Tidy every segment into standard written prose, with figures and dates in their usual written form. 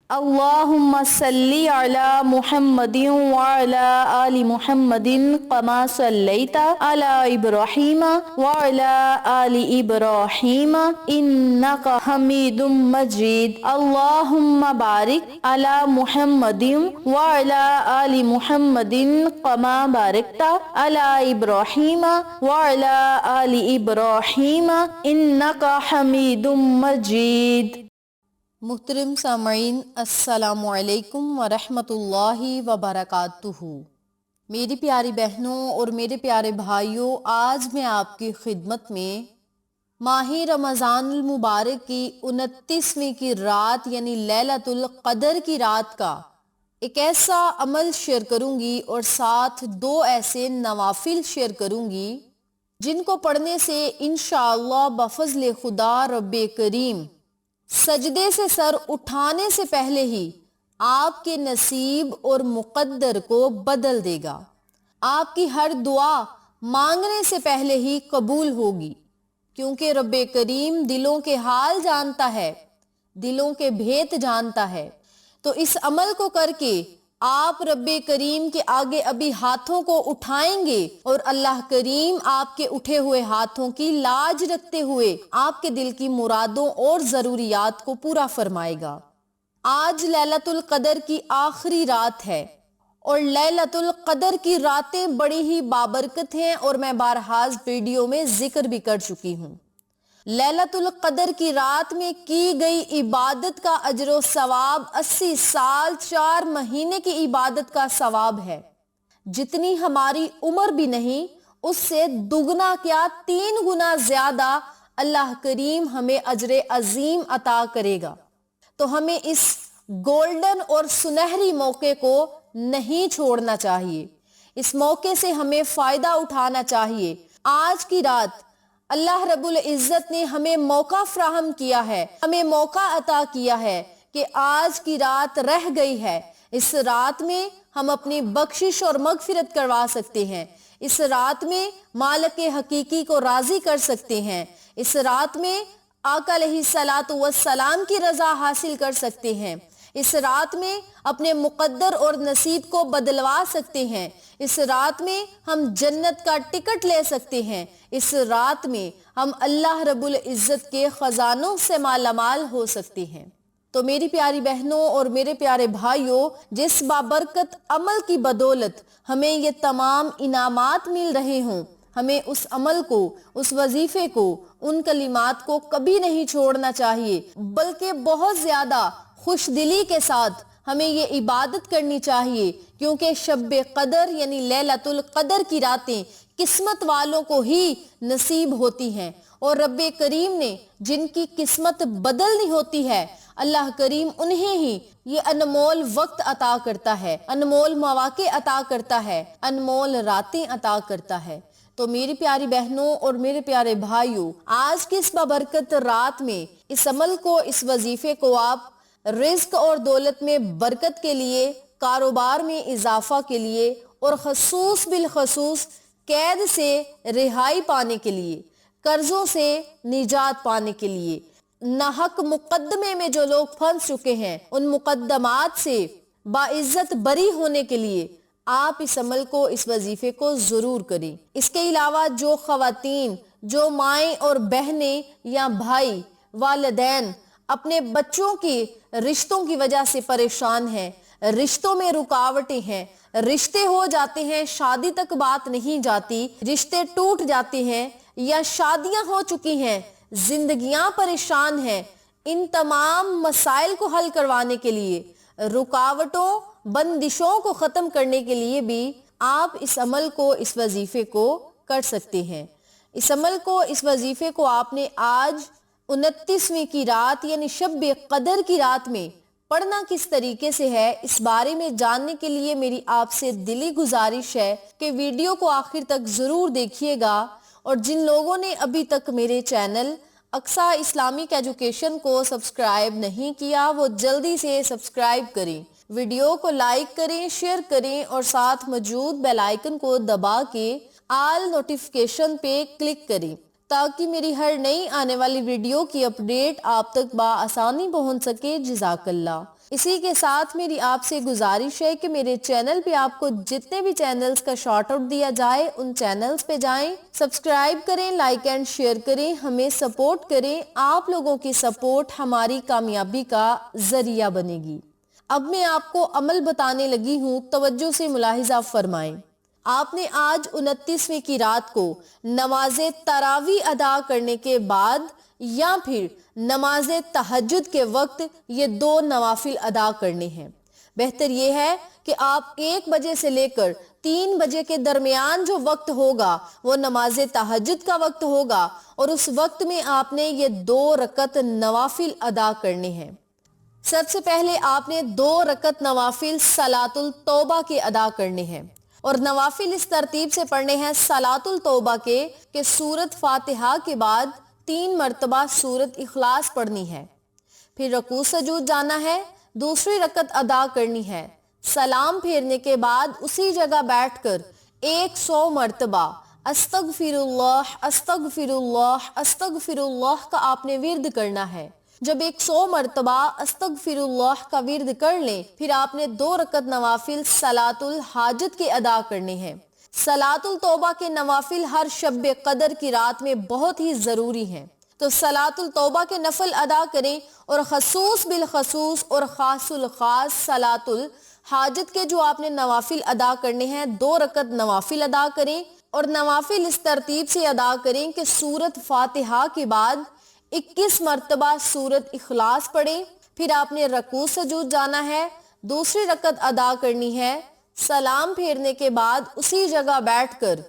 اللہم صلی علی محمد وعلی آل محمد کما صلیت علی ابراہیم وعلی آل ابراہیم انک حمید مجید اللہم بارک علی محمد وعلی آل محمد کما بارکت علی ابراہیم وعلی آل ابراہیم انک حمید مجید۔ محترم سامعین، السلام علیکم ورحمۃ اللہ وبرکاتہ۔ میری پیاری بہنوں اور میرے پیارے بھائیوں، آج میں آپ کی خدمت میں ماہ رمضان المبارک کی 29ویں کی رات یعنی لیلۃ القدر کی رات کا ایک ایسا عمل شیئر کروں گی اور ساتھ 2 ایسے نوافل شیئر کروں گی جن کو پڑھنے سے انشاءاللہ بفضل خدا رب کریم سجدے سے سر اٹھانے سے پہلے ہی آپ کے نصیب اور مقدر کو بدل دے گا۔ آپ کی ہر دعا مانگنے سے پہلے ہی قبول ہوگی، کیونکہ رب کریم دلوں کے حال جانتا ہے، دلوں کے بھیت جانتا ہے۔ تو اس عمل کو کر کے آپ رب کریم کے آگے ابھی ہاتھوں کو اٹھائیں گے اور اللہ کریم آپ کے اٹھے ہوئے ہاتھوں کی لاج رکھتے ہوئے آپ کے دل کی مرادوں اور ضروریات کو پورا فرمائے گا۔ آج لیلۃ القدر کی آخری رات ہے اور لیلۃ القدر کی راتیں بڑی ہی بابرکت ہیں اور میں بارہا ویڈیو میں ذکر بھی کر چکی ہوں۔ لیلۃ القدر کی رات میں کی گئی عبادت کا اجر و ثواب 80 سال 4 مہینے کی عبادت کا ثواب ہے۔ جتنی ہماری عمر بھی نہیں، اس سے دگنا کیا 3 گنا زیادہ اللہ کریم ہمیں اجر عظیم عطا کرے گا۔ تو ہمیں اس گولڈن اور سنہری موقع کو نہیں چھوڑنا چاہیے، اس موقع سے ہمیں فائدہ اٹھانا چاہیے۔ آج کی رات اللہ رب العزت نے ہمیں موقع فراہم کیا ہے، ہمیں موقع عطا کیا ہے کہ آج کی رات رہ گئی ہے۔ اس رات میں ہم اپنی بخشش اور مغفرت کروا سکتے ہیں، اس رات میں مالک حقیقی کو راضی کر سکتے ہیں، اس رات میں آقا علیہ الصلاۃ والسلام کی رضا حاصل کر سکتے ہیں، اس رات میں اپنے مقدر اور نصیب کو بدلوا سکتے ہیں، اس رات میں ہم جنت کا ٹکٹ لے سکتے ہیں، اس رات میں ہم اللہ رب العزت کے خزانوں سے مالا مال ہو سکتے ہیں۔ تو میری پیاری بہنوں اور میرے پیارے بھائیوں، جس بابرکت عمل کی بدولت ہمیں یہ تمام انعامات مل رہے ہوں، ہمیں اس عمل کو، اس وظیفے کو، ان کلمات کو کبھی نہیں چھوڑنا چاہیے، بلکہ بہت زیادہ خوش دلی کے ساتھ ہمیں یہ عبادت کرنی چاہیے، کیونکہ شب قدر یعنی لیلۃ القدر کی راتیں قسمت والوں کو ہی نصیب ہوتی ہیں، اور رب کریم نے جن کی قسمت بدلنی ہوتی ہے، اللہ کریم انہیں ہی یہ انمول وقت عطا کرتا ہے، انمول مواقع عطا کرتا ہے، انمول راتیں عطا کرتا ہے۔ تو میری پیاری بہنوں اور میرے پیارے بھائیوں، آج کی اس بابرکت رات میں اس عمل کو، اس وظیفے کو آپ رزق اور دولت میں برکت کے لیے، کاروبار میں اضافہ کے لیے، اور خصوص بالخصوص قید سے رہائی پانے کے لیے، قرضوں سے نجات پانے کے لیے، ناحق مقدمے میں جو لوگ پھنس چکے ہیں ان مقدمات سے باعزت بری ہونے کے لیے آپ اس عمل کو، اس وظیفے کو ضرور کریں۔ اس کے علاوہ جو خواتین، جو مائیں اور بہنیں یا بھائی، والدین اپنے بچوں کی رشتوں کی وجہ سے پریشان ہیں، رشتوں میں رکاوٹیں ہیں، رشتے ہو جاتے ہیں، شادی تک بات نہیں جاتی، رشتے ٹوٹ جاتے ہیں یا شادیاں ہو چکی ہیں، زندگیاں پریشان ہیں، ان تمام مسائل کو حل کروانے کے لیے، رکاوٹوں، بندشوں کو ختم کرنے کے لیے بھی آپ اس عمل کو، اس وظیفے کو کر سکتے ہیں۔ اس عمل کو، اس وظیفے کو آپ نے آج 29ویں کی رات یعنی شب قدر کی رات میں پڑھنا کس طریقے سے ہے، اس بارے میں جاننے کے لیے میری آپ سے دلی گزارش ہے کہ ویڈیو کو آخر تک ضرور دیکھیے گا، اور جن لوگوں نے ابھی تک میرے چینل اقصیٰ اسلامک ایجوکیشن کو سبسکرائب نہیں کیا، وہ جلدی سے سبسکرائب کریں، ویڈیو کو لائک کریں، شیئر کریں، اور ساتھ موجود بیل آئیکن کو دبا کے آل نوٹیفیکیشن پہ کلک کریں تاکہ میری ہر نئی آنے والی ویڈیو کی اپڈیٹ آپ تک بآسانی پہنچ سکے۔ جزاک اللہ۔ اسی کے ساتھ میری آپ سے گزارش ہے کہ میرے چینل پہ آپ کو جتنے بھی چینلز کا شارٹ آؤٹ دیا جائے ان چینلز پہ جائیں، سبسکرائب کریں، لائک اینڈ شیئر کریں، ہمیں سپورٹ کریں۔ آپ لوگوں کی سپورٹ ہماری کامیابی کا ذریعہ بنے گی۔ اب میں آپ کو عمل بتانے لگی ہوں، توجہ سے ملاحظہ فرمائیں۔ آپ نے آج 29ویں کی رات کو نماز تراویح ادا کرنے کے بعد یا پھر نماز تہجد کے وقت یہ 2 نوافل ادا کرنے ہیں۔ بہتر یہ ہے کہ آپ 1 بجے سے لے کر 3 بجے کے درمیان جو وقت ہوگا وہ نماز تہجد کا وقت ہوگا، اور اس وقت میں آپ نے یہ 2 رکعت نوافل ادا کرنے ہیں۔ سب سے پہلے آپ نے 2 رکعت نوافل صلاۃ التوبہ کے ادا کرنے ہیں، اور نوافل اس ترتیب سے پڑھنے ہیں صلاۃ التوبہ کے کہ سورۃ فاتحہ کے بعد 3 مرتبہ سورۃ اخلاص پڑھنی ہے، پھر رکوع سجود جانا ہے، دوسری رکعت ادا کرنی ہے، سلام پھیرنے کے بعد اسی جگہ بیٹھ کر 100 مرتبہ استغفر اللہ استغفر اللہ استغفر اللہ کا آپ نے ورد کرنا ہے۔ جب 100 مرتبہ استغفر اللہ کا ورد کر لیں، پھر آپ نے 2 رکعت نوافل صلاۃ الحاجت کے ادا کرنے ہیں۔ صلاۃ التوبہ کے نوافل ہر شب قدر کی رات میں بہت ہی ضروری ہیں، تو صلاۃ التوبہ کے نفل ادا کریں، اور خصوص بالخصوص اور خاص الخاص صلاۃ الحاجت کے جو آپ نے نوافل ادا کرنے ہیں 2 رکعت نوافل ادا کریں، اور نوافل اس ترتیب سے ادا کریں کہ سورۃ فاتحہ کے بعد 21 مرتبہ سورۃ اخلاص پڑھیں، پھر آپ نے رکوع سجود جانا ہے، دوسری رکعت ادا کرنی ہے، سلام پھیرنے کے بعد اسی جگہ بیٹھ کر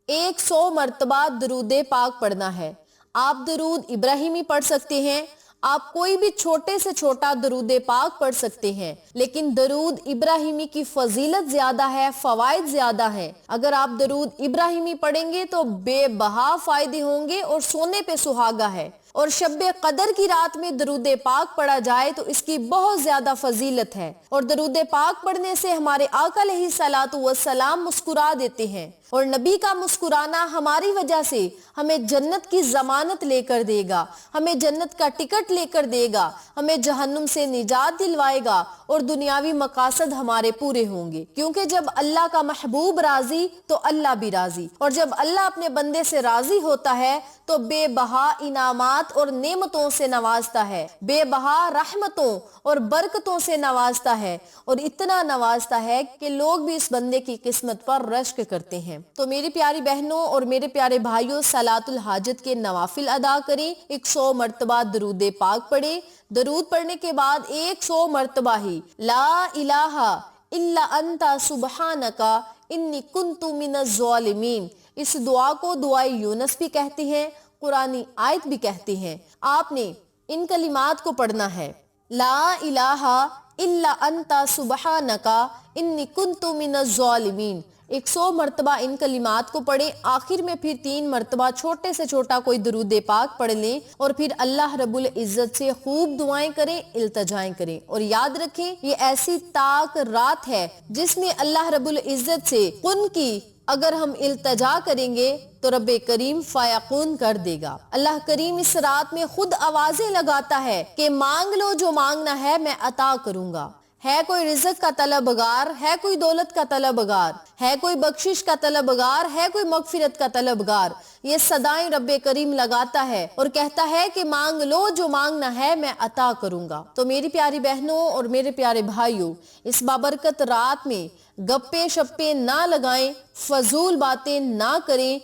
100 مرتبہ درود پاک پڑھنا ہے۔ آپ درود ابراہیمی پڑھ سکتے ہیں، آپ کوئی بھی چھوٹے سے چھوٹا درود پاک پڑھ سکتے ہیں، لیکن درود ابراہیمی کی فضیلت زیادہ ہے، فوائد زیادہ ہیں۔ اگر آپ درود ابراہیمی پڑھیں گے تو بے بہا فائدے ہوں گے، اور سونے پہ سہاگا ہے، اور شب قدر کی رات میں درود پاک پڑھا جائے تو اس کی بہت زیادہ فضیلت ہے، اور درود پاک پڑھنے سے ہمارے آقا علیہ الصلوۃ والسلام مسکرا دیتے ہیں، اور نبی کا مسکرانا ہماری وجہ سے ہمیں جنت کی ضمانت لے کر دے گا، ہمیں جنت کا ٹکٹ لے کر دے گا، ہمیں جہنم سے نجات دلوائے گا، اور دنیاوی مقاصد ہمارے پورے ہوں گے، کیونکہ جب اللہ کا محبوب راضی تو اللہ بھی راضی، اور جب اللہ اپنے بندے سے راضی ہوتا ہے تو بے بہا انعامات اور نعمتوں سے نوازتا ہے، بے بہا رحمتوں اور برکتوں سے نوازتا ہے، اور اتنا نوازتا ہے کہ لوگ بھی اس بندے کی قسمت پر رشک کرتے ہیں۔ تو میری پیاری بہنوں اور میرے پیارے بھائیوں، صلاۃ الحاجت کے نوافل ادا کریں، 100 مرتبہ درود پاک پڑھیں، درود پڑھنے کے بعد 100 مرتبہ ہی لا الہ الا انت سبحانک انی کنت من الظالمین، اس دعا کو دعائے یونس بھی کہتے ہیں، قرآنی آیت بھی کہتے ہیں۔ آپ نے ان کلمات کو پڑھنا ہے، لا الہ الا انت سبحانک انی کنت من الظالمین، 100 مرتبہ ان کلمات کو پڑھیں، آخر میں پھر 3 مرتبہ چھوٹے سے چھوٹا کوئی درود پاک پڑھ لیں، اور پھر اللہ رب العزت سے خوب دعائیں کریں، التجائیں کریں، اور یاد رکھیں یہ ایسی تاک رات ہے جس میں اللہ رب العزت سے کن کی اگر ہم التجا کریں گے تو رب کریم فیقون کر دے گا۔ اللہ کریم اس رات میں خود آوازیں لگاتا ہے کہ مانگ لو جو مانگنا ہے میں عطا کروں گا۔ ہے کوئی رزق کا طلبگار، ہے کوئی دولت کا طلبگار، ہے کوئی بخشش کا طلبگار، ہے کوئی مغفرت کا طلبگار، یہ صدائیں رب کریم لگاتا ہے اور کہتا ہے کہ مانگ لو جو مانگنا ہے میں عطا کروں گا۔ تو میری پیاری بہنوں اور میرے پیارے بھائیوں، اس بابرکت رات میں گپے شپے نہ لگائیں، فضول باتیں نہ کریں،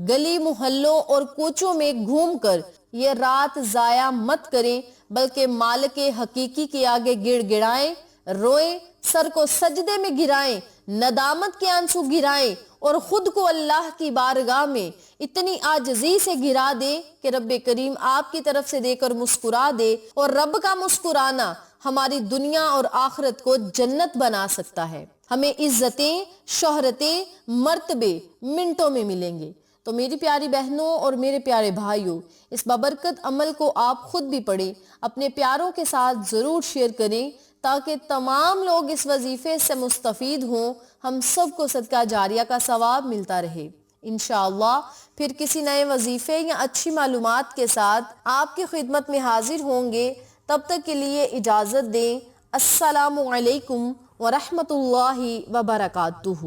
گلی محلوں اور کوچوں میں گھوم کر یہ رات ضائع مت کریں، بلکہ مالک حقیقی کے آگے گڑ گڑائیں، روئیں، سر کو سجدے میں گرائیں، ندامت کے آنسو گرائیں، اور خود کو اللہ کی بارگاہ میں اتنی عاجزی سے گرا دیں کہ رب کریم آپ کی طرف سے دے کر مسکرا دے، اور رب کا مسکرانا ہماری دنیا اور آخرت کو جنت بنا سکتا ہے۔ ہمیں عزتیں، شہرتیں، مرتبے منٹوں میں ملیں گے۔ تو میری پیاری بہنوں اور میرے پیارے بھائیوں، اس بابرکت عمل کو آپ خود بھی پڑھیں، اپنے پیاروں کے ساتھ ضرور شیئر کریں تاکہ تمام لوگ اس وظیفے سے مستفید ہوں، ہم سب کو صدقہ جاریہ کا ثواب ملتا رہے۔ انشاءاللہ پھر کسی نئے وظیفے یا اچھی معلومات کے ساتھ آپ کی خدمت میں حاضر ہوں گے، تب تک کے لیے اجازت دیں۔ السلام علیکم ورحمۃ اللہ وبرکاتہ۔